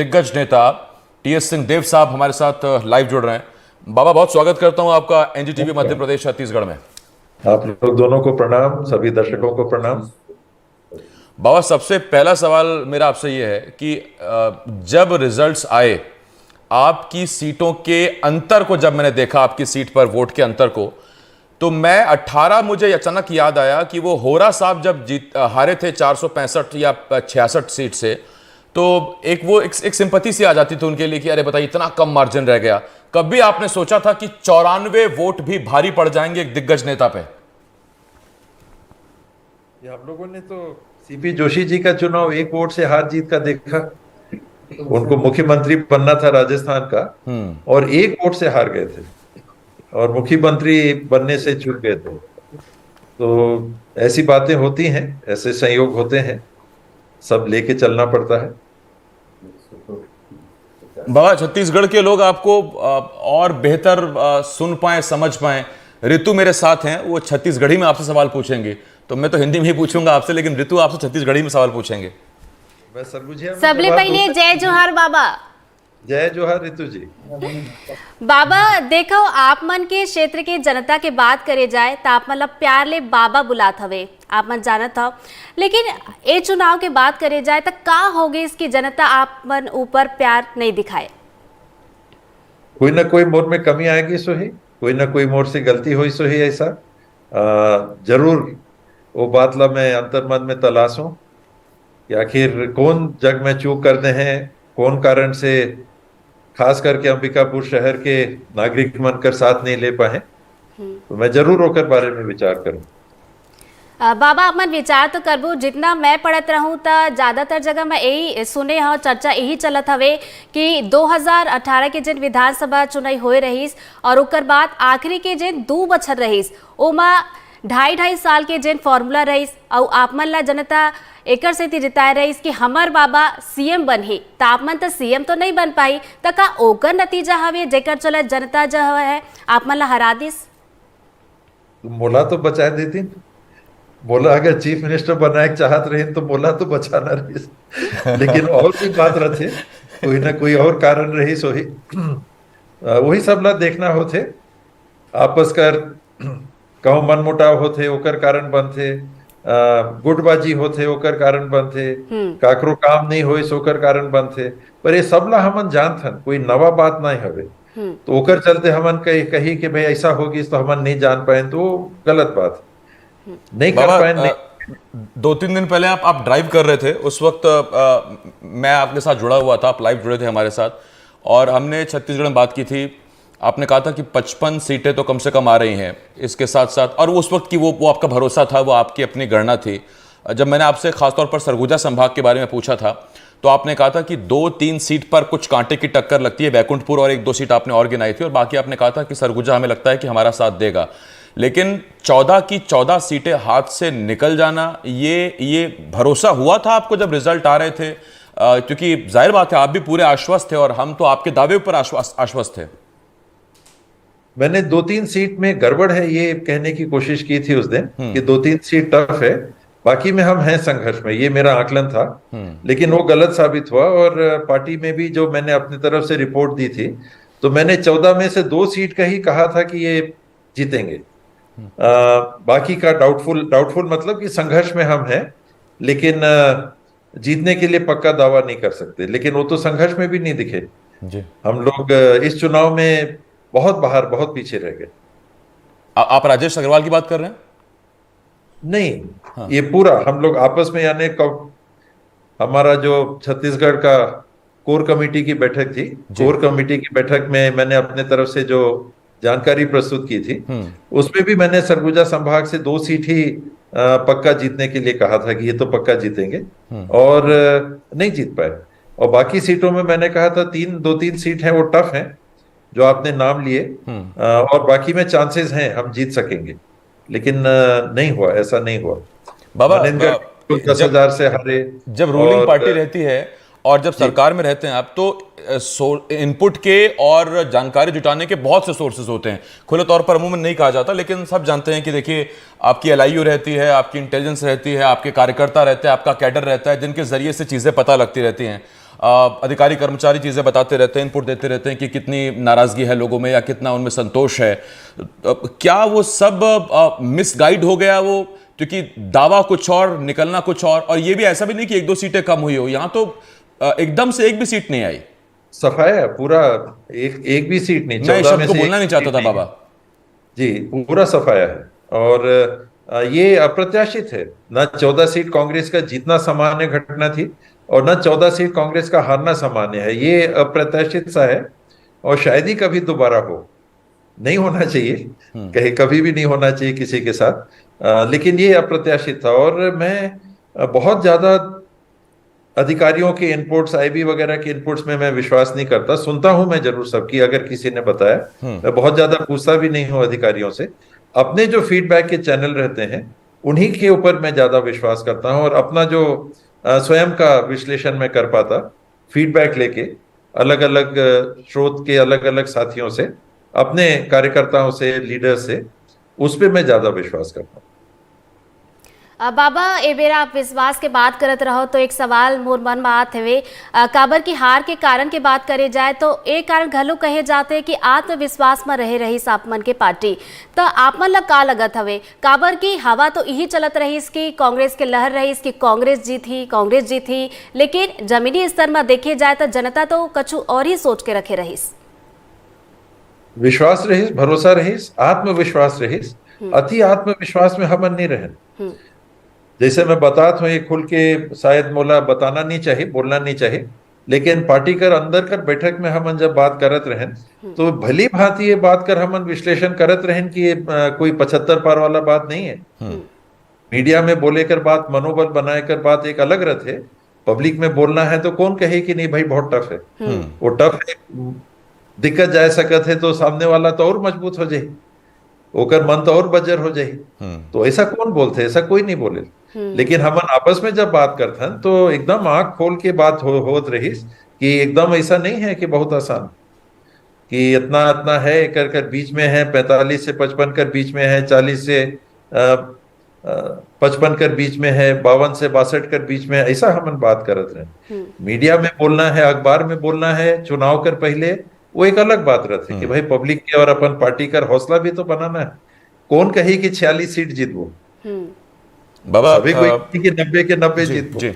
दिग्गज नेता टीएस सिंह देव साहब हमारे साथ लाइव जुड़ रहे हैं। बाबा, बहुत स्वागत करता हूं आपका एनडीटीवी मध्य प्रदेश छत्तीसगढ़ में। आप लोग दोनों को प्रणाम, सभी दर्शकों को प्रणाम। बाबा, सबसे पहला सवाल मेरा आपसे ये है कि जब रिजल्ट्स आए, आपकी सीटों के अंतर को जब मैंने देखा, आपकी सीट पर वोट के अंतर को, तो मैं 18 मुझे अचानक याद आया कि वो होरा साहब जब हारे थे 465 या 66 सीट से, तो एक सिंपैथी सी आ जाती थी उनके लिए कि अरे बताइए इतना कम मार्जिन रह गया। कभी आपने सोचा था कि 94 वोट भी भारी पड़ जाएंगे एक दिग्गज नेता पे? हम लोगों ने तो सीपी जोशी जी का चुनाव एक वोट से हार जीत का देखा। उनको मुख्यमंत्री बनना था राजस्थान का, और एक वोट से हार गए थे और मुख्यमंत्री बनने से चूक गए थे। तो ऐसी बातें होती हैं, ऐसे संयोग होते हैं, सब लेके चलना पड़ता है। बाबा, छत्तीसगढ़ के लोग आपको और बेहतर सुन पाए, समझ पाए, ऋतु मेरे साथ हैं, वो छत्तीसगढ़ी में आपसे सवाल पूछेंगे। तो मैं तो हिंदी में ही पूछूंगा आपसे, लेकिन ऋतु आपसे छत्तीसगढ़ी में सवाल पूछेंगे। सबले पहले जय जोहार बाबा। जय जोहार ऋतु जी। बाबा देखो, आप मन के क्षेत्र के जनता के बात करे जाए तो आप मतलब प्यार ले बाबा बुलात हवे, आप मन जानत हो। लेकिन ये चुनाव के बात करे जाए तो का होगी इसकी जनता आप मन ऊपर प्यार नहीं दिखाए? कोई ना कोई मोर में कमी आएगी सो ही, कोई ना कोई मोर से गलती हुई सो ही। ऐसा जरूर वो बात ला मैं अंतर्मन में तलाशूं कि आखिर कौन जग में चूक करते हैं, कौन कारण से खास करके अंबिकापुर शहर के नागरिक मनकर साथ नहीं ले पाए। तो मैं जरूर होकर बारे में विचार करूं। बाबा, आप मन विचार तो करबू। जितना मैं पढ़त रहूं तो ज्यादातर जगह मैं यही सुने हो, चर्चा यही चलत हवे कि 2018 के जिन विधानसभा चुनाव होए रहीस और उकर बाद आखिरी के जिन 2 बछर रहीस, ओमा 2.5 साल के जिन फॉर्मूला रहीस और आप मन ला जनता एकर से जिताए रहीस कि हमार बाबा सीएम बनही, तो आप मन तो सीएम तो नहीं बन पाई। तो का ओकर नतीजा हवे जेकर चलत जनता जो है आप मन ला हरा दिस? मोला तो बचा देती, बोला अगर चीफ मिनिस्टर बनाए चाहत रहे तो बोला तो बचाना रही। लेकिन और भी बात रहे, कोई ना कोई और कारण रही सो ही। वही सब ला देखना होते, आपस कर कहूँ मनमुटाव होते ओकर कारण बनते, गुटबाजी होते ओकर कारण बनते, काकरो काम नहीं होए सोकर कारण बनते। पर ये सब ला हमन जानथन, कोई नवा बात नहीं हवे। तो ओकर चलते हमन कही कि भाई ऐसा होगी तो हमन नहीं जान पाए, तो गलत बात नहीं कर पाए। 2-3 दिन पहले आप ड्राइव कर रहे थे, उस वक्त मैं आपके साथ जुड़ा हुआ था, आप लाइव जुड़े थे हमारे साथ, और हमने छत्तीसगढ़ में बात की थी। आपने कहा था कि 55 सीटें तो कम से कम आ रही हैं इसके साथ साथ, और उस वक्त की वो आपका भरोसा था, वो आपकी अपनी गणना थी। जब मैंने आपसे खासतौर पर सरगुजा संभाग के बारे में पूछा था, तो आपने कहा था कि 2-3 सीट पर कुछ कांटे की टक्कर लगती है, बैकुंठपुर और 1-2 सीट आपने और गिनाई थी, और बाकी आपने कहा था कि सरगुजा हमें लगता है कि हमारा साथ देगा। लेकिन 14 की 14 सीटें हाथ से निकल जाना, ये भरोसा हुआ था आपको जब रिजल्ट आ रहे थे? क्योंकि जाहिर बात है आप भी पूरे आश्वस्त थे और हम तो आपके दावे पर आश्वस्त थे। मैंने 2-3 सीट में गड़बड़ है ये कहने की कोशिश की थी उस दिन कि 2-3 सीट टफ है, बाकी में हम हैं संघर्ष में, ये मेरा आकलन था। लेकिन वो गलत साबित हुआ, और पार्टी में भी जो मैंने अपनी तरफ से रिपोर्ट दी थी, तो मैंने 14 में से 2 सीट का ही कहा था कि ये जीतेंगे। बाकी का डाउटफुल मतलब कि संघर्ष में हम हैं, लेकिन जीतने के लिए पक्का दावा नहीं कर सकते। लेकिन वो तो संघर्ष में भी नहीं दिखे जी। हम लोग इस चुनाव में बहुत बाहर, बहुत पीछे रह गए। आप राजेश अग्रवाल की बात कर रहे हैं? नहीं, हाँ। ये पूरा हम लोग आपस में, यानी हमारा जो छत्तीसगढ़ का कोर कमेटी की बैठक थी, कोर कमेटी की बैठक में मैंने अपने तरफ से जो जानकारी प्रस्तुत की थी, उसमें भी मैंने सरगुजा संभाग से 2 सीट ही पक्का जीतने के लिए कहा था कि ये तो पक्का जीतेंगे, और नहीं जीत पाए। और बाकी सीटों में मैंने कहा था 2-3 सीट हैं वो टफ हैं जो आपने नाम लिए, और बाकी में चांसेस हैं हम जीत सकेंगे। लेकिन नहीं हुआ, ऐसा नहीं हुआ। बाबा, 10,000 से हारे। जब रूलिंग पार्टी रहती है और जब सरकार में रहते हैं आप, तो इनपुट के और जानकारी जुटाने के बहुत से सोर्सेज होते हैं। खुले तौर पर अमूमन नहीं कहा जाता, लेकिन सब जानते हैं कि देखिए आपकी एलआईयू रहती है, आपकी इंटेलिजेंस रहती है, आपके कार्यकर्ता रहते हैं, आपका कैडर रहता है, जिनके जरिए से चीज़ें पता लगती रहती हैं। अधिकारी कर्मचारी चीज़ें बताते रहते हैं, इनपुट देते रहते हैं कि कितनी नाराज़गी है लोगों में या कितना उनमें संतोष है। क्या वो सब मिसगाइड हो गया वो, क्योंकि दावा कुछ और निकलना कुछ और ये भी ऐसा भी नहीं कि 1-2 सीटें कम हुई हो, यहाँ तो एकदम से एक भी सीट नहीं आई। सफाया पूरा, एक भी सीट नहीं, मैं 14 शब्द में को से बोलना एक नहीं चाहता सीट था नहीं। बाबा। जी, पूरा सफाया है। और ये अप्रत्याशित है। न 14 सीट कांग्रेस का जीतना सामान्य घटना थी और न 14 सीट कांग्रेस का हारना सामान्य है। ये अप्रत्याशित सा है और शायद ही कभी दोबारा हो। नहीं होना चाहिए, कहीं कभी भी नहीं होना चाहिए किसी के साथ। लेकिन ये अप्रत्याशित था। और मैं बहुत ज्यादा अधिकारियों के इनपुट्स, आईबी वगैरह के इनपुट्स में मैं विश्वास नहीं करता। सुनता हूं मैं जरूर सबकी, अगर किसी ने बताया। मैं बहुत ज्यादा पूछता भी नहीं हूं अधिकारियों से। अपने जो फीडबैक के चैनल रहते हैं उन्हीं के ऊपर मैं ज्यादा विश्वास करता हूं और अपना जो स्वयं का विश्लेषण मैं कर पाता फीडबैक लेके, अलग अलग स्रोत के अलग अलग साथियों से, अपने कार्यकर्ताओं से, लीडर से, उस पर मैं ज्यादा विश्वास करता हूं। बाबा ए बेरा आप विश्वास के बात करत रहो तो एक सवाल मोर मन में आत हवे। काबर की हार के कारण की बात करे जाए तो एक कारण घलो कहे जाते हैं कि आत्मविश्वास में रहे रही आप मन के पार्टी, तो आप मन ला का लगत हवे? काबर की हवा तो यही चलत रही कि कांग्रेस के लहर रही कि कांग्रेस जीती, लेकिन जमीनी स्तर में देखे जाए तो जनता तो कछु और ही सोच के रखे रहीस। विश्वास रहीस, भरोसा रहीस, आत्मविश्वास रहीस। अति आत्मविश्वास में हमन नहीं रहे। जैसे मैं बताता हूँ, ये खुल के शायद मोला बताना नहीं चाहिए, बोलना नहीं चाहिए, लेकिन पार्टी कर अंदर कर बैठक में हमन जब बात करत रहें तो भली भांति ये बात कर हमन विश्लेषण करत रहें कि ये कोई 75 पार वाला बात नहीं है। मीडिया में बोले कर बात, मनोबल बनाए कर बात एक अलग रहते। पब्लिक में बोलना है तो कौन कहे कि नहीं भाई बहुत टफ है। वो टफ है, दिक्कत जा सकत है तो सामने वाला तो और मजबूत हो जाए, ओकर मन तो और बजर हो जाए। तो ऐसा कौन बोलते, ऐसा कोई नहीं बोले। लेकिन हमन आपस में जब बात करते हैं तो एकदम आंख खोल के बात होत रही कि एकदम ऐसा नहीं है कि बहुत आसान, कि इतना इतना है कर कर बीच में है, 45 से 55 कर बीच में है, 40 से 55 कर बीच में है, 52 से 62 कर बीच में है। ऐसा हमन बात करते रहे। मीडिया में बोलना है, अखबार में बोलना है, चुनाव कर पहले, वो एक अलग बात रहती है कि भाई पब्लिक के और अपन पार्टी का हौसला भी तो बनाना है। कौन कही कि 46 सीट जीतबो, बाबा अभी कोई कि 90 के 90 जीतबो। जी,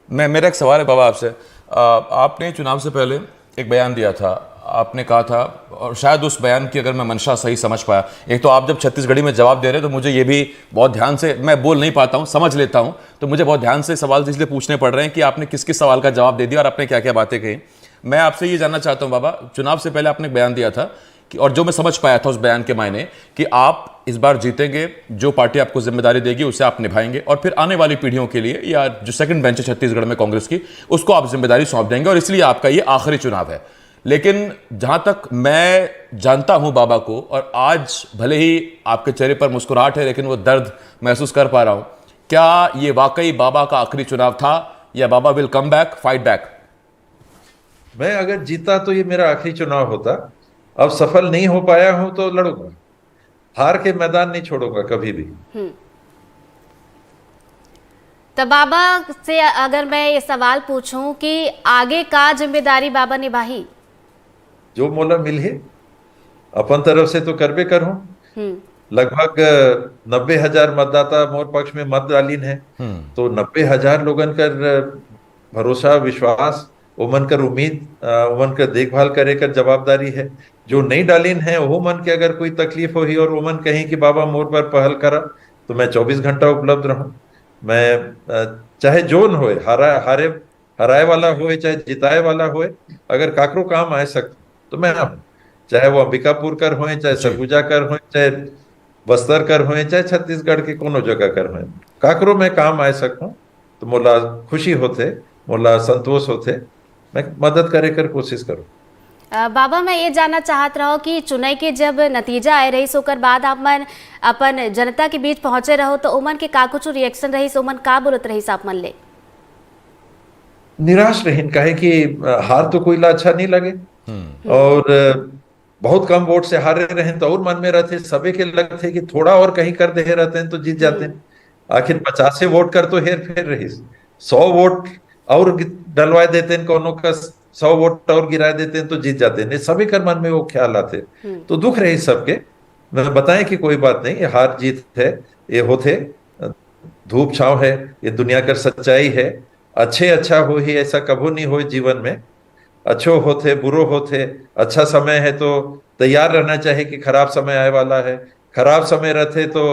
मेरा एक सवाल है बाबा आपसे। आपने चुनाव से पहले एक बयान दिया था, आपने कहा था, और शायद उस बयान की अगर मैं मंशा सही समझ पाया, एक तो आप जब छत्तीसगढ़ी में जवाब दे रहे तो मुझे ये भी बहुत ध्यान से, मैं बोल नहीं पाता हूँ, समझ लेता हूँ, तो मुझे बहुत ध्यान से सवाल इसलिए पूछने पड़ रहे हैं कि आपने किस किस सवाल का जवाब दे दिया और आपने क्या क्या बातें कही। मैं आपसे ये जानना चाहता हूँ बाबा, चुनाव से पहले आपने एक बयान दिया था कि, और जो मैं समझ पाया था उस बयान के मायने, कि आप इस बार जीतेंगे, जो पार्टी आपको जिम्मेदारी देगी उसे आप निभाएंगे और फिर आने वाली पीढ़ियों के लिए, या जो सेकंड बेंच है छत्तीसगढ़ में कांग्रेस की, उसको आप जिम्मेदारी सौंप देंगे और इसलिए आपका ये आखिरी चुनाव है। लेकिन जहां तक मैं जानता हूं बाबा को, और आज भले ही आपके चेहरे पर मुस्कुराहट है लेकिन वो दर्द महसूस कर पा रहा हूं, क्या ये वाकई बाबा का आखिरी चुनाव था या Baba will come back, fight back? मैं अगर जीता तो ये मेरा आखिरी चुनाव होता। अब सफल नहीं हो पाया हूं तो लड़ूंगा, हार के मैदान नहीं छोड़ूंगा कभी भी। तो बाबा से अगर मैं ये सवाल पूछूं कि आगे का जिम्मेदारी बाबा निभाही? जो मोला मिले अपन तरफ से तो करबे करूं। लगभग 90,000 मतदाता मोर पक्ष में मत डालिन है, तो 90,000 लोगन कर भरोसा, विश्वास, ओमन कर उम्मीद, ओमन कर देखभाल करे कर जवाबदारी है। जो नहीं डालिन है वो मन के अगर कोई तकलीफ होही और ओमन कहीं कि बाबा मोर पर पहल करा, तो मैं 24 घंटा उपलब्ध रहूं। मैं चाहे जोन होए, हराए वाला होए चाहे जिताए वाला होए, अगर काकरो काम आए सकता तो मैं आऊं। चाहे वो अंबिकापुर कर होए, चाहे सरगुजा कर होए, चाहे बस्तर कर होए, चाहे छत्तीसगढ़ के कोनो जगह कर होए, काकरो में काम आए सकूं तो मोला खुशी होते, मोला संतोष होते। मैं मदद करे कर कोशिश करूं। बाबा मैं ये जानना चाहत रहो कि चुनाव के जब नतीजा आए रही ओकर बाद आप मन अपन जनता के बीच पहुंचे रहो तो ओमन के का कुछ रिएक्शन रही, ओमन का बोलत रही आप मन ले? निराश रहीन, काहे कि हार तो कोई ला अच्छा नहीं लगे और बहुत कम वोट से हारे रहे तो और मन में रहते, सबे के लगते कि थोड़ा और कहीं कर दे रहते हैं तो जीत जाते हैं। आखिर 50 वोट कर तो हेर फेर रही, 100 वोट और डलवा देते हैं कोनो का, 100 वोट और गिरा देते हैं तो जीत जाते हैं, सभी के मन में वो ख्याल आते, तो दुख रही सबके। मैं बताएं कि कोई बात नहीं, ये हार जीत है, ये होते धूप छांव है, ये दुनिया का सच्चाई है। अच्छे अच्छा हो ही, ऐसा कभी नहीं हो जीवन में, अच्छो होते बुरो होते। अच्छा समय है तो तैयार रहना चाहिए कि खराब समय आए वाला है, खराब समय रहते तो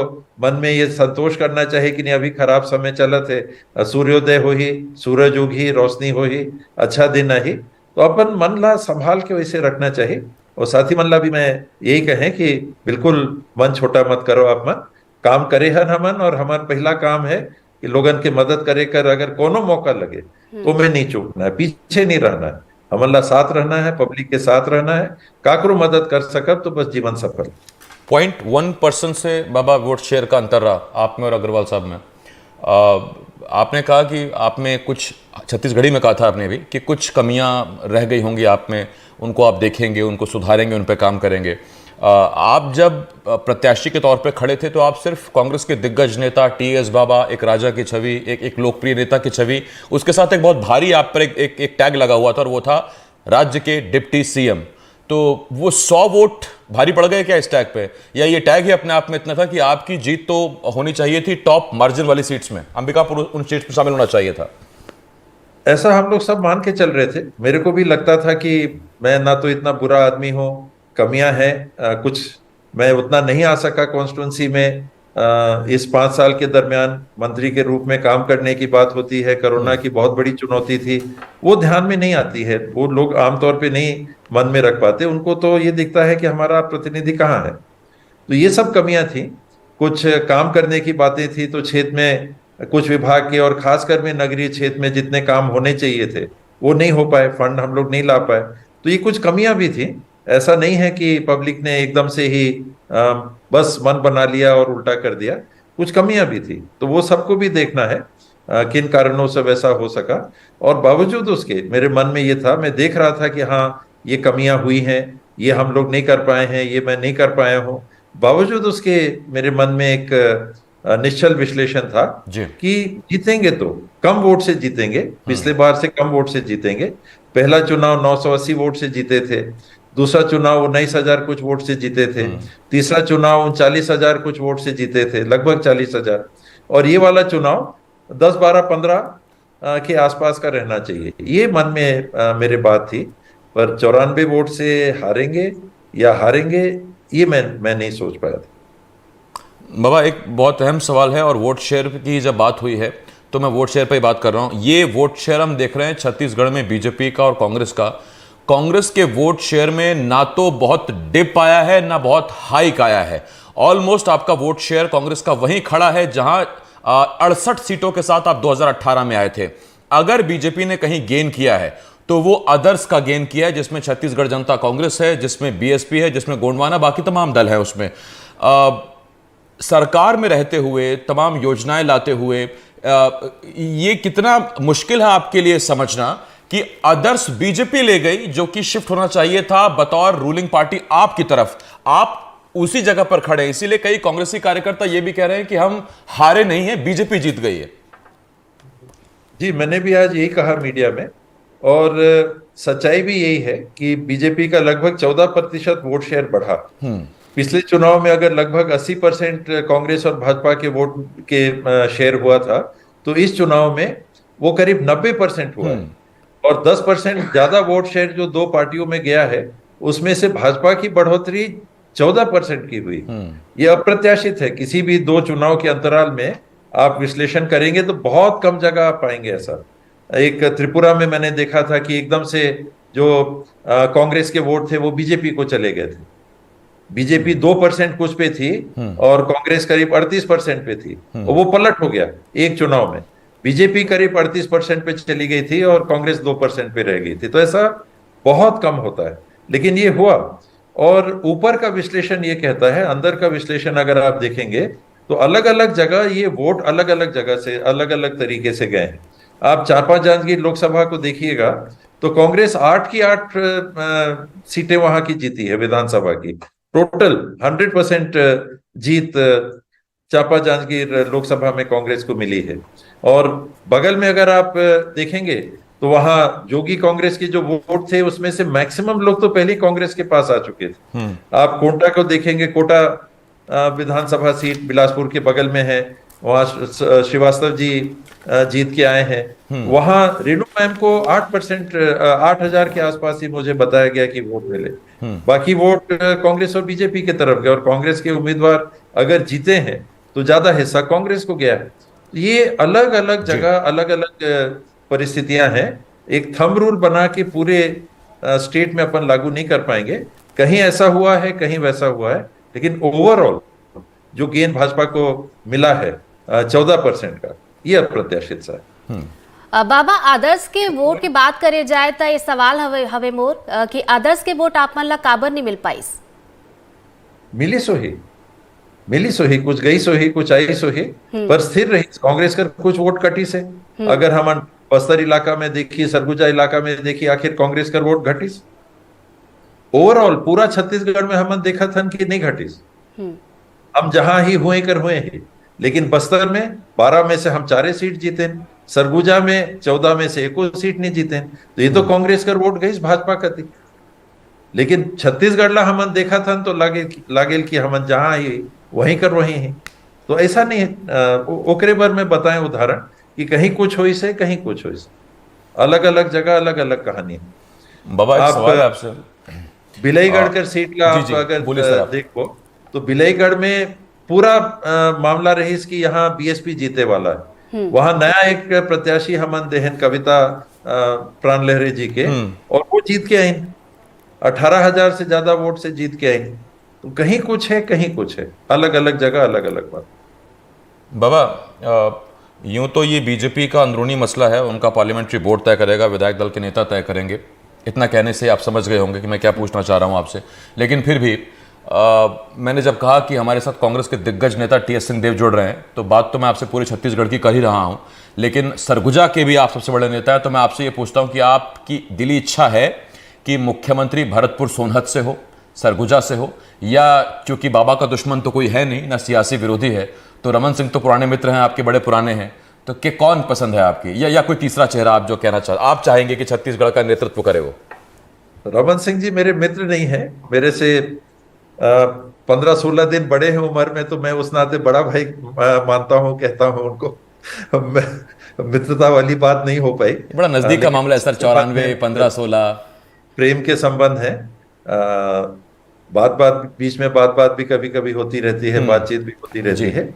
मन में ये संतोष करना चाहिए कि नहीं अभी खराब समय चला थे, सूर्योदय हो ही, सूरज उगी, रोशनी हो ही, अच्छा दिन आई, तो अपन मन ला संभाल के वैसे रखना चाहिए। और साथी मन ला भी मैं यही कहें कि बिल्कुल मन छोटा मत करो, आप मन काम करे हन हमन, और हमारा पहला काम है कि लोगन के मदद करे कर, अगर कोनो मौका लगे तो मैं नहीं चूकना है, पीछे नहीं रहना है, हमला साथ रहना है, पब्लिक के साथ रहना है, काकरो मदद कर सकब तो बस जीवन सफल। 0.1% से बाबा वोट शेयर का अंतर रहा आप में और अग्रवाल साहब में। आपने कहा कि आप में कुछ, छत्तीसगढ़ी में कहा था आपने भी कि कुछ कमियां रह गई होंगी आप में, उनको आप देखेंगे, उनको सुधारेंगे, उन पर काम करेंगे। आप जब प्रत्याशी के तौर पे खड़े थे तो आप सिर्फ कांग्रेस के दिग्गज नेता टीएस बाबा, एक राजा की छवि, एक लोकप्रिय नेता की छवि, उसके साथ एक बहुत भारी आप पर एक टैग लगा हुआ था और वो था राज्य के डिप्टी सीएम। तो वो 100 वोट भारी पड़ गए क्या इस टैग पे, या ये टैग ही अपने आप में इतना था कि आपकी जीत तो होनी चाहिए थी टॉप मार्जिन वाली सीट्स में, अंबिकापुर उन सीट्स में शामिल होना चाहिए था? ऐसा हम लोग सब मान के चल रहे थे, मेरे को भी लगता था कि मैं ना तो इतना बुरा आदमी हूँ, कमियां हैं कुछ, मैं उतना नहीं आ सका कॉन्स्टिट्यूंसी में। इस 5 साल के दरमियान मंत्री के रूप में काम करने की बात होती है, कोरोना की बहुत बड़ी चुनौती थी, वो ध्यान में नहीं आती है, वो लोग आमतौर पे नहीं मन में रख पाते, उनको तो ये दिखता है कि हमारा प्रतिनिधि कहाँ है। तो ये सब कमियां थी, कुछ काम करने की बातें थी, तो क्षेत्र में कुछ विभाग के और खासकर में नगरीय क्षेत्र में जितने काम होने चाहिए थे वो नहीं हो पाए, फंड हम लोग नहीं ला पाए, तो ये कुछ कमियां भी थी। ऐसा नहीं है कि पब्लिक ने एकदम से ही बस मन बना लिया और उल्टा कर दिया, कुछ कमियां भी थी, तो वो सबको भी देखना है किन कारणों से वैसा हो सका। और बावजूद उसके मेरे मन में ये था, मैं देख रहा था कि हाँ ये कमियां हुई हैं, ये हम लोग नहीं कर पाए हैं, ये मैं नहीं कर पाया हूँ, बावजूद उसके मेरे मन में एक निश्चल विश्लेषण था जी। कि जीतेंगे तो कम वोट से जीतेंगे, पिछले बार से कम वोट से जीतेंगे। पहला चुनाव 980 वोट से जीते थे, दूसरा चुनाव 19,000 कुछ वोट से जीते थे, तीसरा चुनाव 39,000 कुछ वोट से जीते थे, लगभग 40,000, और ये वाला चुनाव 10, 12, 15 के आसपास का रहना चाहिए, ये मन में मेरे बात थी। पर 94 वोट से हारेंगे या हारेंगे ये मैं नहीं सोच पाया था। बाबा एक बहुत अहम सवाल है, और वोट शेयर की जब बात हुई है तो मैं वोट शेयर पर ही बात कर रहा हूँ। ये वोट शेयर हम देख रहे हैं छत्तीसगढ़ में बीजेपी का और कांग्रेस का। कांग्रेस के वोट शेयर में ना तो बहुत डिप आया है ना बहुत हाइक आया है, ऑलमोस्ट आपका वोट शेयर कांग्रेस का वहीं खड़ा है जहां 68 सीटों के साथ आप 2018 में आए थे। अगर बीजेपी ने कहीं गेन किया है तो वो अदर्स का गेन किया है, जिसमें छत्तीसगढ़ जनता कांग्रेस है, जिसमें बीएसपी है, जिसमें गोंडवाना, बाकी तमाम दल है उसमें। सरकार में रहते हुए, तमाम योजनाएं लाते हुए, ये कितना मुश्किल है आपके लिए समझना कि अदर्स बीजेपी ले गई, जो कि शिफ्ट होना चाहिए था बतौर रूलिंग पार्टी आपकी तरफ, आप उसी जगह पर खड़े हैं। इसीलिए कई कांग्रेसी कार्यकर्ता ये भी कह रहे हैं कि हम हारे नहीं हैं, बीजेपी जीत गई है। जी, मैंने भी आज यही कहा मीडिया में, और सच्चाई भी यही है कि बीजेपी का लगभग 14% वोट शेयर बढ़ा। पिछले चुनाव में अगर लगभग 80% कांग्रेस और भाजपा के वोट के शेयर हुआ था, तो इस चुनाव में वो करीब 90% हुआ है। और 10% ज्यादा वोट शेयर जो दो पार्टियों में गया है, उसमें से भाजपा की बढ़ोतरी 14% की हुई। ये अप्रत्याशित है, किसी भी दो चुनाव के अंतराल में आप विश्लेषण करेंगे तो बहुत कम जगह आप पाएंगे ऐसा। एक त्रिपुरा में मैंने देखा था कि एकदम से जो कांग्रेस के वोट थे वो बीजेपी को चले गए थे, बीजेपी 2% कुछ पे थी और कांग्रेस करीब 38% पे थी, और वो पलट हो गया एक चुनाव में, बीजेपी करीब 38% पे चली गई थी और कांग्रेस 2% पे रह गई थी। तो ऐसा बहुत कम होता है, लेकिन ये हुआ। और ऊपर का विश्लेषण ये कहता है, अंदर का विश्लेषण अगर आप देखेंगे तो अलग अलग जगह ये वोट अलग अलग जगह से अलग अलग तरीके से गए हैं। आप 4-5 जांजगीर लोकसभा को देखिएगा तो कांग्रेस 8 की 8 सीटें वहां की जीती है, विधानसभा की टोटल 100% जीत चांपा जांजगीर लोकसभा में कांग्रेस को मिली है। और बगल में अगर आप देखेंगे तो वहां जोगी कांग्रेस के जो वोट थे उसमें से मैक्सिमम लोग तो पहले ही कांग्रेस के पास आ चुके थे। आप कोटा को देखेंगे, कोटा विधानसभा सीट बिलासपुर के बगल में है, वहां श्रीवास्तव जी जीत के आए हैं। वहां रेणु मैम को 8%, 8,000 के आसपास ही मुझे बताया गया कि वोट मिले। बाकी वोट कांग्रेस और बीजेपी की तरफ गए, और कांग्रेस के उम्मीदवार अगर जीते हैं तो ज्यादा हिस्सा कांग्रेस को गया है। ये अलग अलग जगह अलग अलग परिस्थितियां हैं। एक थंब रूल बना के पूरे स्टेट में अपन लागू नहीं कर पाएंगे। कहीं ऐसा हुआ है, कहीं वैसा हुआ है, लेकिन ओवरऑल जो गेन भाजपा को मिला है 14% का, ये अप्रत्याशित सा है। बाबा, आदर्श के वोट की बात करे जाए तो ये सवाल हवे मोर कि आदर्श के वोट आप मन ला काबर नहीं मिल पाइस? मिली सो ही कुछ गई सो ही कुछ आई सो ही, पर स्थिर रही कांग्रेस का कुछ वोट कटी से। अगर हम बस्तर इलाका में देखिए, सरगुजा इलाका में देखिए, आखिर कांग्रेस का वोट घटिस। ओवरऑल पूरा छत्तीसगढ़ में हम देखा था कि नहीं घटिस। हम जहां ही हुए हैं, लेकिन बस्तर में 12 में से हम 4 सीट जीते, सरगुजा में 14 में से 1 सीट नहीं जीते, तो ये तो कांग्रेस का वोट गई भाजपा का थी। लेकिन छत्तीसगढ़ ला हम देखा था तो लागेल कि हम जहां ही वहीं कर वहीं हैं। तो ऐसा नहीं है। ओकरे बार में बताएं उदाहरण कि कहीं कुछ हो से, कहीं कुछ हो से, अलग अलग जगह अलग अलग कहानी है। बाबा एक सवाल है आपसे। बिलाईगढ़ कर सीट का आप अगर देखो तो बिलाईगढ़ में पूरा मामला रही कि यहाँ बीएसपी जीते वाला है। वहां नया एक प्रत्याशी हमन देहन कविता प्राण लहरे जी के, और वो जीत के आई 18,000 से ज्यादा वोट से जीत के आई। तो कहीं कुछ है, कहीं कुछ है, अलग अलग जगह अलग अलग बात। बाबा यूं तो ये बीजेपी का अंदरूनी मसला है, उनका पार्लियामेंट्री बोर्ड तय करेगा, विधायक दल के नेता तय करेंगे। इतना कहने से आप समझ गए होंगे कि मैं क्या पूछना चाह रहा हूं आपसे। लेकिन फिर भी मैंने जब कहा कि हमारे साथ कांग्रेस के दिग्गज नेता टी.एस. सिंहदेव जुड़ रहे हैं, तो बात तो मैं आपसे पूरे छत्तीसगढ़ की कर ही रहा हूं, लेकिन सरगुजा के भी आप सबसे बड़े नेता है। तो मैं आपसे ये पूछता हूं कि आपकी दिली इच्छा है कि मुख्यमंत्री भरतपुर सोनहत से हो, सरगुजा से हो, या क्योंकि बाबा का दुश्मन तो कोई है नहीं, ना सियासी विरोधी है, तो रमन सिंह तो पुराने मित्र हैं आपके, बड़े पुराने हैं, तो कि कौन पसंद है आपकी, या कोई तीसरा चेहरा आप जो कहना आप चाहेंगे कि छत्तीसगढ़ का नेतृत्व करे? वो रमन सिंह जी मेरे मित्र नहीं है, मेरे से 15-16 दिन बड़े हैं उम्र में, तो मैं उस नाते बड़ा भाई मानता हूँ, कहता हूँ उनको। मित्रता वाली बात नहीं हो पाई। बड़ा नजदीक का मामला है सर, 94, 15-16 प्रेम के संबंध है। बीच में बात भी कभी कभी होती रहती है, बातचीत भी होती रहती है।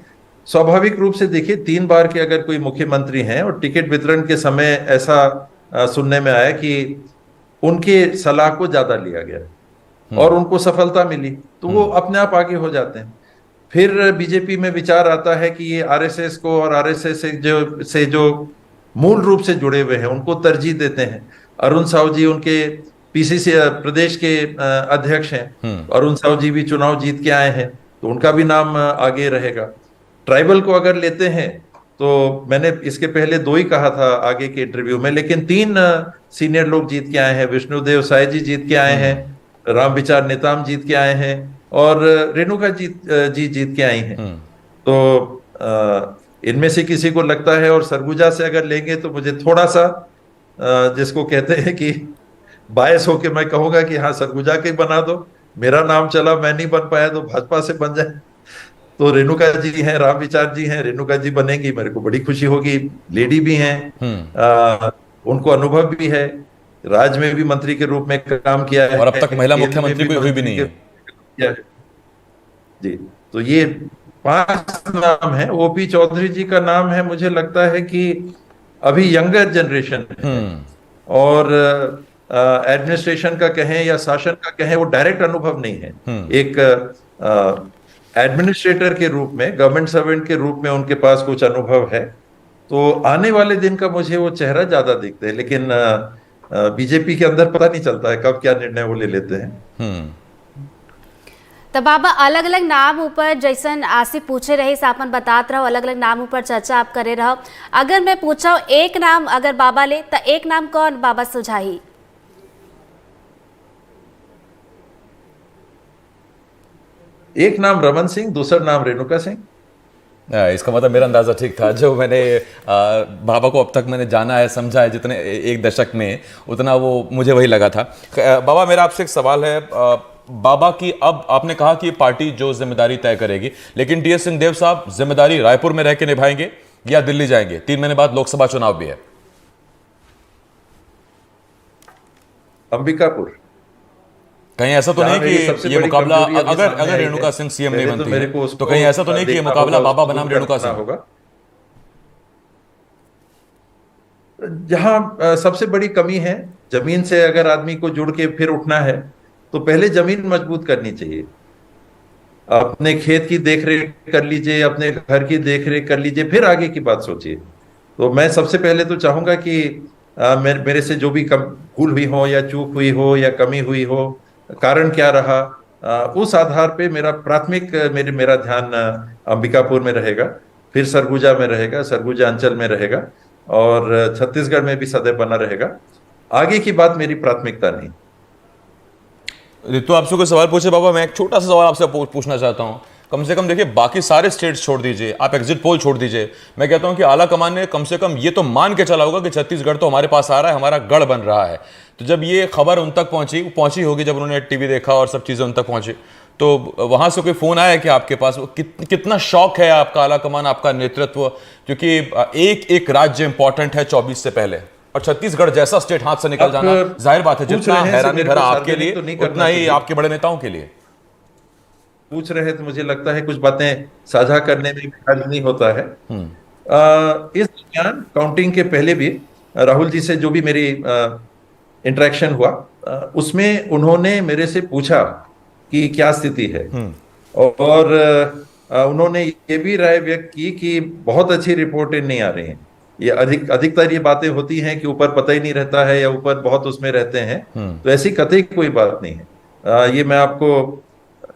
स्वाभाविक रूप से देखिए, 3 बार के अगर कोई मुख्यमंत्री हैं और टिकट वितरण के समय ऐसा सुनने में आया कि उनके सलाह को ज्यादा लिया गया और उनको सफलता मिली, तो वो अपने आप आगे हो जाते हैं। फिर बीजेपी में विचार आता है कि ये आरएसएस को और आरएसएस से जो मूल रूप से जुड़े हुए हैं उनको तरजीह देते हैं। अरुण साहू जी उनके पीसीसी प्रदेश के अध्यक्ष हैं, अरुण साहू जी भी चुनाव जीत के आए हैं, तो उनका भी नाम आगे रहेगा। ट्राइबल को अगर लेते हैं तो मैंने इसके पहले 2 ही कहा था आगे के इंटरव्यू में, लेकिन 3 सीनियर लोग जीत के आए हैं। विष्णुदेव साय जी जीत के आए हैं, रामविचार नेताम जीत के आए हैं, और रेणुका जी जीत के आई हैं। तो इनमें से किसी को लगता है, और सरगुजा से अगर लेंगे तो मुझे थोड़ा सा जिसको कहते हैं कि बायस होके मैं कहूंगा कि हाँ सरगुजा के बना दो, मेरा नाम चला, मैं नहीं बन पाया तो भाजपा से बन जाए। तो रेणुका जी हैं, रामविचार जी हैं, रेणुका जी बनेंगी, मेरे को बड़ी खुशी होगी। लेडी भी हैं, उनको अनुभव भी है, राज्य में भी मंत्री के रूप में काम किया है, और अब तक महिला मुख्यमंत्री कोई हुई भी नहीं है जी। तो ये 5 नाम है। ओपी चौधरी जी का नाम है, मुझे लगता है कि अभी यंगर जनरेशन है, और एडमिनिस्ट्रेशन का कहें या शासन का कहें, वो डायरेक्ट अनुभव नहीं है। एक एडमिनिस्ट्रेटर के रूप में, गवर्नमेंट सर्वेंट के रूप में उनके पास कुछ अनुभव है, तो आने वाले दिन का मुझे वो चेहरा ज्यादा दिखते हैं। लेकिन बीजेपी के अंदर पता नहीं चलता है कब क्या निर्णय वो ले लेते हैं। तो बाबा अलग अलग नाम ऊपर जैसन आसिफ पूछे रहे, आपन बतात रहो, अलग अलग नाम ऊपर चर्चा आप करे रहो। अगर मैं पूछा एक नाम अगर बाबा ले, तो एक नाम कौन बाबा सुझाही? एक नाम रमन सिंह, दूसरा नाम रेणुका सिंह। इसका मतलब मेरा अंदाजा ठीक था। जो मैंने बाबा को अब तक मैंने जाना है, समझा है जितने एक दशक में, उतना वो मुझे वही लगा था। बाबा, मेरा आपसे एक सवाल है। बाबा की, अब आपने कहा कि पार्टी जो जिम्मेदारी तय करेगी, लेकिन टी एस सिंहदेव साहब जिम्मेदारी रायपुर में रह के निभाएंगे या दिल्ली जाएंगे? 3 महीने बाद लोकसभा चुनाव भी है। अंबिकापुर। कहीं ऐसा तो नहीं कि ये मुकाबला, अगर रेणुका सिंह सीएम नहीं बनती है, तो कहीं ऐसा तो नहीं कि ये मुकाबला बाबा बनाम रेणुका सिंह होगा? जहां सबसे बड़ी कमी है, जमीन से अगर आदमी को जुड़ के फिर उठना है तो पहले जमीन मजबूत करनी चाहिए। अपने खेत की देखरेख कर लीजिए, अपने घर की देखरेख कर लीजिए, फिर आगे की बात सोचिए। तो मैं सबसे पहले तो चाहूंगा कि मेरे से जो भी भूल हुई हो या चूक हुई हो या कमी हुई हो, कारण क्या रहा, उस आधार पे मेरा प्राथमिक मेरा ध्यान अंबिकापुर में रहेगा, फिर सरगुजा में रहेगा, सरगुजा अंचल में रहेगा, और छत्तीसगढ़ में भी सदैव बना रहेगा। आगे की बात मेरी प्राथमिकता नहीं। तो आपसे कोई सवाल पूछे बाबा, मैं एक छोटा सा सवाल आपसे पूछना चाहता हूं। कम से कम देखिए, बाकी सारे स्टेट्स छोड़ दीजिए, आप एग्जिट पोल छोड़ दीजिए, मैं कहता हूं कि आला कमान ने कम से कम ये तो मान के चला होगा कि छत्तीसगढ़ तो हमारे पास आ रहा है, हमारा गढ़ बन रहा है। तो जब ये खबर उन तक पहुंची होगी, जब उन्होंने टीवी देखा और सब चीजें उन तक पहुंची, तो वहां से कोई फोन आया कि आपके पास? कितना शौक है आपका आला कमान, आपका नेतृत्व? क्योंकि एक राज्य इंपॉर्टेंट है 24 से पहले, और छत्तीसगढ़ जैसा स्टेट हाथ से निकल जाना, जाहिर बात है जितना हैरानी भरा आपके लिए उतना ही आपके बड़े नेताओं के लिए। पूछ रहे तो मुझे लगता है कुछ बातें साझा करने में हर्ज नहीं होता है। इस दरमियान काउंटिंग के पहले भी राहुल जी से जो भी मेरी इंटरेक्शन हुआ, उसमें उन्होंने मेरे से पूछा कि क्या स्थिति है, और उन्होंने ये भी राय व्यक्त की कि बहुत अच्छी रिपोर्टें नहीं आ रही हैं। ये अधिकतर ये बातें होती हैं कि ऊपर पता ही नहीं रहता है या ऊपर बहुत उसमें रहते हैं, तो ऐसी कतई कोई बात नहीं है। ये मैं आपको,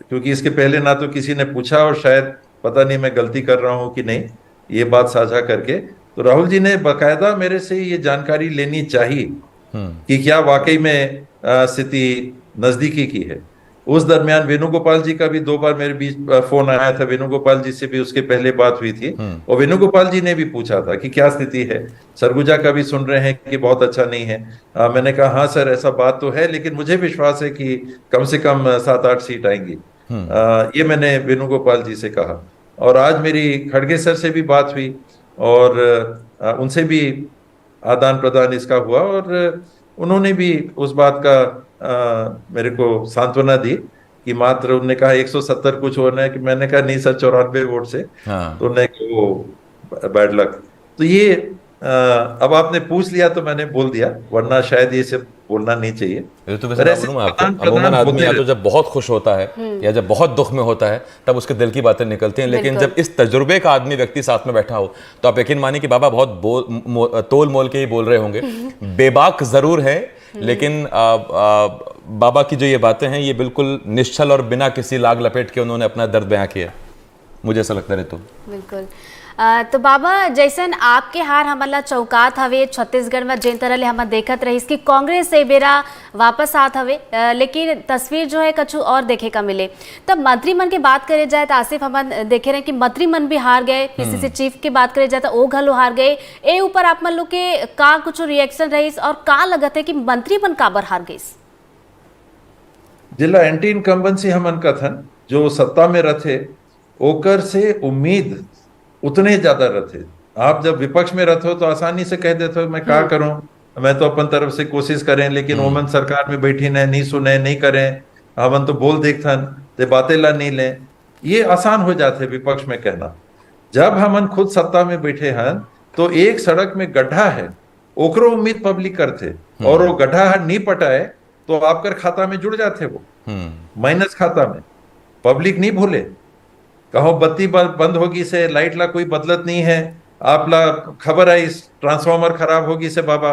क्योंकि इसके पहले ना तो किसी ने पूछा, और शायद पता नहीं मैं गलती कर रहा हूं कि नहीं, ये बात साझा करके, तो राहुल जी ने बाकायदा मेरे से ये जानकारी लेनी चाहिए कि क्या वाकई में स्थिति नजदीकी की है। उस दरमियान वेणुगोपाल जी का भी 2 बार मेरे बीच फोन आया था, वेणुगोपाल जी से भी उसके पहले बात हुई थी, और वेणुगोपाल जी ने भी पूछा था कि क्या स्थिति है। सरगुजा का भी सुन रहे हैं कि बहुत अच्छा नहीं है। मैंने कहा हाँ सर, ऐसा बात तो है, लेकिन मुझे विश्वास है कि कम से कम 7-8 सीट आएंगी। ये मैंने वेणुगोपाल जी से कहा। और आज मेरी खड़गे सर से भी बात हुई, और उनसे भी आदान प्रदान इसका हुआ, और उन्होंने भी उस बात का मेरे को सांत्वना दी कि मात्र, उन्होंने कहा 170 कुछ होना है, कि मैंने कहा नहीं सर, 94 वोट से। तो उन्होंने कहा वो बैड लक। तो ये अब आपने पूछ लिया तो मैंने बोल दिया, वरना शायद ये सब बोलना नहीं चाहिए। तो वैसे अमूमन आदमी या तो जब बहुत खुश होता है या जब बहुत दुख में होता है तब उसके दिल की बातें निकलती हैं, लेकिन जब इस तजुर्बे का आदमी व्यक्ति साथ में बैठा हो तो आप यकीन मानिए कि बाबा बहुत तोल मोल के ही बोल रहे होंगे। बेबाक जरूर है, लेकिन बाबा की जो ये बातें हैं ये बिल्कुल निश्चल और बिना किसी लाग लपेट के उन्होंने अपना दर्द बयां किया, मुझे ऐसा लगता है। तो बिल्कुल तो बाबा, जैसन आपके हार हमला चौकात हवे छत्तीसगढ़ में, जिन तरह ले हम देखत रही कि कांग्रेस से बेरा वापस आत हवे, लेकिन तस्वीर जो है कछु और देखे का मिले। तब मंत्रीमन की बात करे जाए तो आसिफ, हम देखे रहे कि मंत्रीमन भी हार गए, पीसीसी चीफ की बात करे जाए तो ओ घलो हार गए। ए ऊपर आप मन लोग के का कुछ रिएक्शन रही, और का लगत है कि मंत्रीमन काबर हार गई? जिला एंटी इनकम्बेंसी हमन कथन जो सत्ता में रथे, ओकर से उम्मीद उतने ज्यादा रथे। आप जब विपक्ष में रहो तो आसानी से कह देते हो मैं क्या करूं, मैं तो अपन तरफ से कोशिश करें, लेकिन ओमन सरकार में बैठी नहीं सुने नहीं करें, हमन तो बोल देखथन ते बातें ला नहीं ले, ये आसान हो जाते विपक्ष में कहना। जब हमन खुद सत्ता में बैठे हैं तो एक सड़क में गड्ढा है, ओकरो उम्मीद पब्लिक करते, और वो गड्ढा नहीं पटाए तो आपकर खाता में जुड़ जाते, वो माइनस खाता में। पब्लिक नहीं भूले, कहो बत्ती बंद होगी से लाइट ला कोई बदलत नहीं है, आप ला खबर आई ट्रांसफार्मर खराब होगी से बाबा।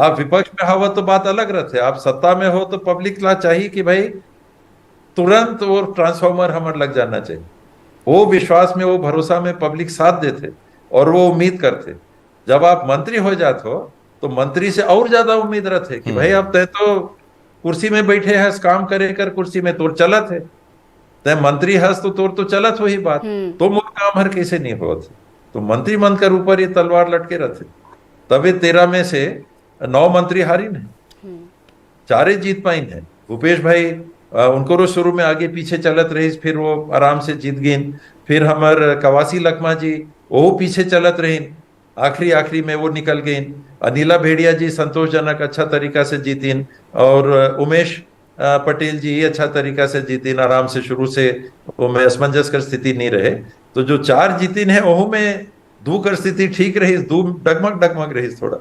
आप विपक्ष में हवा तो बात अलग रहते, आप सत्ता में हो तो पब्लिक ला चाहिए कि भाई तुरंत वो ट्रांसफार्मर हमारे लग जाना चाहिए। वो विश्वास में, वो भरोसा में पब्लिक साथ देते और वो उम्मीद करते। जब आप मंत्री हो जाते हो तो मंत्री से और ज्यादा उम्मीद रहते कि भाई अब तय तो कुर्सी में बैठे हैं, काम करे कर कुर्सी में तो चलत है। ते मंत्री हस तो तोर तो चलत हो ही बात, तो मोर काम हर कैसे नहीं होत। तो मंत्री मन कर ऊपर ये तलवार लटके रहते, तबे 13 में से 9 मंत्री हारी नहीं, चारे जीत पाई है। भूपेश भाई उनको रो शुरू में आगे पीछे चलत रही, फिर वो आराम से जीत गई। फिर हमार कवासी लखमा जी वो पीछे चलत रही, आखिरी आखिरी में वो निकल गई। अनिला भेड़िया जी संतोषजनक अच्छा तरीका से जीतीन, और उमेश पटेल जी ही अच्छा तरीका से जीतीन, आराम से शुरू से वो में असमंजस कर स्थिति नहीं रहे। तो जो 4 जीतीन है वह में 2 कर स्थिति ठीक रही, 2 डगमग डगमग रही थोड़ा।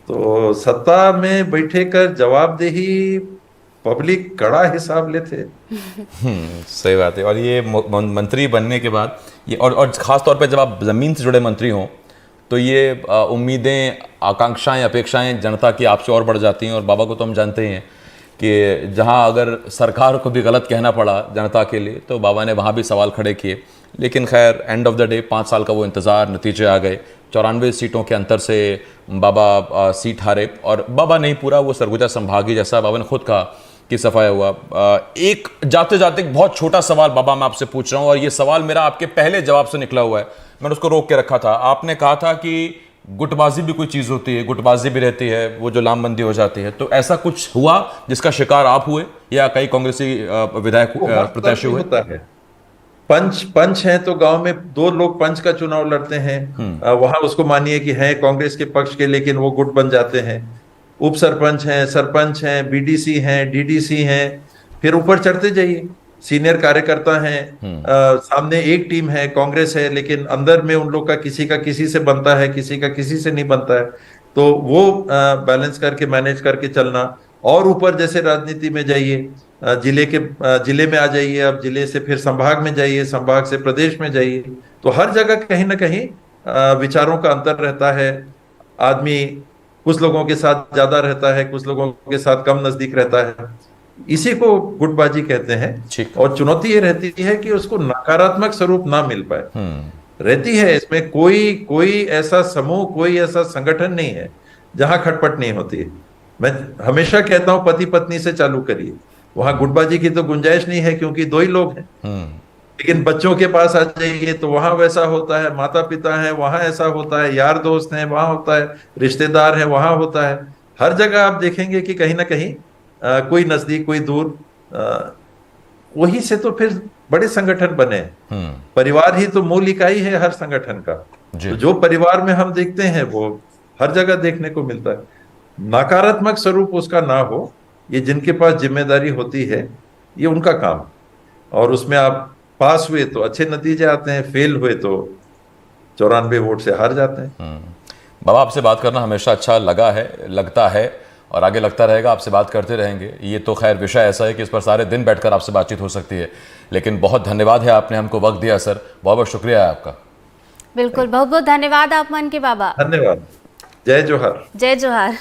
तो सत्ता में बैठे कर जवाबदेही पब्लिक कड़ा हिसाब लेते। सही बात है। और ये मंत्री बनने के बाद ये और खास तौर पे जब आप ज़मीन से जुड़े मंत्री हों तो ये उम्मीदें, आकांक्षाएं, अपेक्षाएं जनता की आपसे और बढ़ जाती हैं। और बाबा को तो हम जानते हैं कि जहां अगर सरकार को भी गलत कहना पड़ा जनता के लिए तो बाबा ने वहां भी सवाल खड़े किए। लेकिन खैर एंड ऑफ द डे 5 साल का वो इंतज़ार, नतीजे आ गए। 94 सीटों के अंतर से बाबा सीट हारे, और बाबा नहीं, पूरा वो सरगुजा संभागी जैसा बाबा ने खुद कहा कि सफाया हुआ। एक जाते जाते एक बहुत छोटा सवाल बाबा मैं आपसे पूछ रहा हूँ, और ये सवाल मेरा आपके पहले जवाब से निकला हुआ है, मैंने उसको रोक के रखा था। आपने कहा था कि गुटबाजी भी कोई चीज़ होती है, गुटबाजी भी रहती है, वो जो लामबंदी हो जाती है। तो ऐसा कुछ हुआ जिसका शिकार आप हुए या कई कांग्रेसी विधायक प्रत्याशी हुए? होता है, पंच हैं तो गांव में 2 लोग पंच का चुनाव लड़ते हैं, वहां उसको मानिए कि हैं कांग्रेस के पक्ष के, लेकिन वो गुट बन जाते हैं। उप सरपंच हैं, सरपंच हैं, बीडीसी हैं, डीडीसी हैं, फिर ऊपर चढ़ते जाइए, सीनियर कार्यकर्ता हैं। सामने एक टीम है, कांग्रेस है, लेकिन अंदर में उन लोग का किसी से बनता है, किसी का किसी से नहीं बनता है। तो वो बैलेंस करके मैनेज करके चलना। और ऊपर जैसे राजनीति में जाइए, जिले में आ जाइए, अब जिले से फिर संभाग में जाइए, संभाग से प्रदेश में जाइए, तो हर जगह कहीं ना कहीं विचारों का अंतर रहता है। आदमी कुछ लोगों के साथ ज्यादा रहता है, कुछ लोगों के साथ कम नजदीक रहता है, इसी को गुटबाजी कहते हैं। और चुनौती ये रहती है कि उसको नकारात्मक स्वरूप ना मिल पाए रहती है। इसमें कोई ऐसा समूह, कोई ऐसा संगठन नहीं है जहां खटपट नहीं होती है। मैं हमेशा कहता हूं पति पत्नी से चालू करिए, वहां गुटबाजी की तो गुंजाइश नहीं है, क्योंकि 2 ही लोग हैं। लेकिन बच्चों के पास आ जाइए तो वहां वैसा होता है, माता पिता है वहां ऐसा होता है, यार दोस्त हैं वहां होता है, रिश्तेदार हैं वहां होता है। हर जगह आप देखेंगे कि कहीं ना कहीं कोई नजदीक कोई दूर। वही से तो फिर बड़े संगठन बने हैं। परिवार ही तो मूल इकाई है हर संगठन का। तो जो परिवार में हम देखते हैं वो हर जगह देखने को मिलता है। नकारात्मक स्वरूप उसका ना हो, ये जिनके पास जिम्मेदारी होती है ये उनका काम। और उसमें आप पास हुए तो अच्छे नतीजे आते हैं, फेल हुए तो 94 वोट से हार जाते हैं। बाबा आपसे बात करना हमेशा अच्छा लगता है और आगे लगता रहेगा। आपसे बात करते रहेंगे। ये तो खैर विषय ऐसा है कि इस पर सारे दिन बैठकर आपसे बातचीत हो सकती है। लेकिन बहुत धन्यवाद है, आपने हमको वक्त दिया सर, बहुत बहुत शुक्रिया है आपका। बिल्कुल, बहुत बहुत धन्यवाद आप मन के बाबा। धन्यवाद। जय जोहार। जय जोहार।